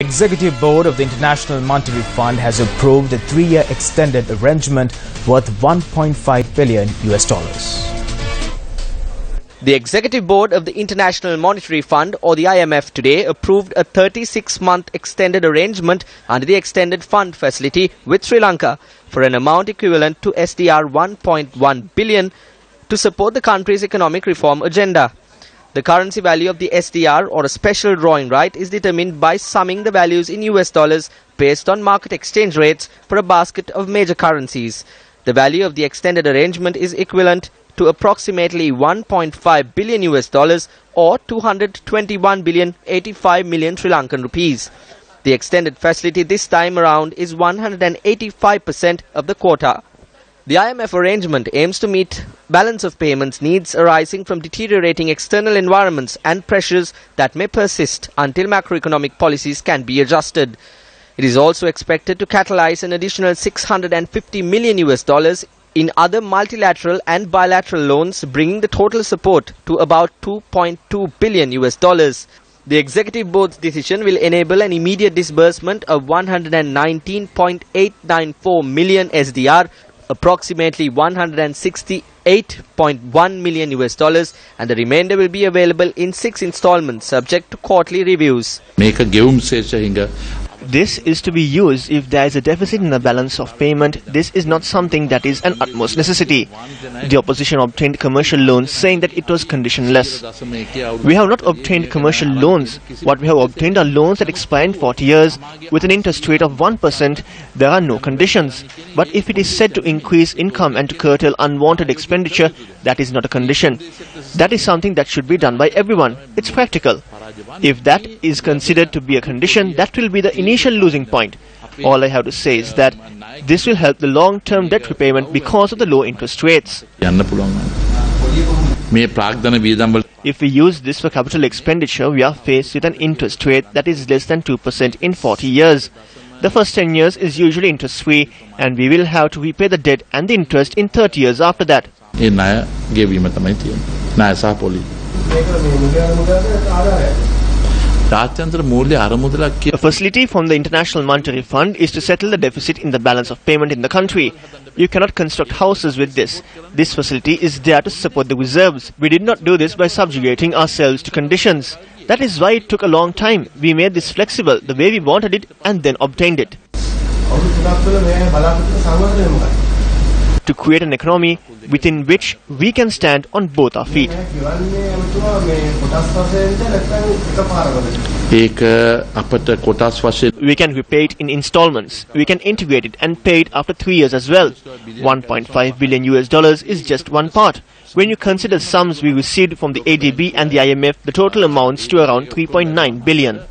Executive Board of the International Monetary Fund has approved a 3-year extended arrangement worth $1.5 billion. The Executive Board of the International Monetary Fund, or the IMF, today approved a 36-month extended arrangement under the Extended Fund Facility with Sri Lanka for an amount equivalent to SDR 1.1 billion to support the country's economic reform agenda. The currency value of the SDR, or a special drawing right, is determined by summing the values in US dollars based on market exchange rates for a basket of major currencies. The value of the extended arrangement is equivalent to approximately $1.5 billion or 221 billion 85 million Sri Lankan rupees. The extended facility this time around is 185% of the quota. The IMF arrangement aims to meet balance of payments needs arising from deteriorating external environments and pressures that may persist until macroeconomic policies can be adjusted. It is also expected to catalyze an additional $650 million in other multilateral and bilateral loans, bringing the total support to about $2.2 billion. The Executive Board's decision will enable an immediate disbursement of 119.894 million SDR, approximately $168.1 million, and the remainder will be available in 6 installments subject to quarterly reviews. This is to be used if there is a deficit in the balance of payment. This is not something that is an utmost necessity. The opposition obtained commercial loans saying that it was conditionless. We have not obtained commercial loans. What we have obtained are loans that expire in 40 years with an interest rate of 1%. There are no conditions. But if it is said to increase income and to curtail unwanted expenditure, that is not a condition. That is something that should be done by everyone. It's practical. If that is considered to be a condition, that will be the initial losing point. All I have to say is that this will help the long-term debt repayment because of the low interest rates. If we use this for capital expenditure, we are faced with an interest rate that is less than 2% in 40 years. The first 10 years is usually interest-free, and we will have to repay the debt and the interest in 30 years after that. A facility from the International Monetary Fund is to settle the deficit in the balance of payment in the country. You cannot construct houses with this. This facility is there to support the reserves. We did not do this by subjugating ourselves to conditions. That is why it took a long time. We made this flexible the way we wanted it and then obtained it. To create an economy within which we can stand on both our feet. We can repay it in installments. We can integrate it and pay it after 3 years as well. $1.5 billion is just one part. When you consider sums we received from the ADB and the IMF, the total amounts to around $3.9 billion.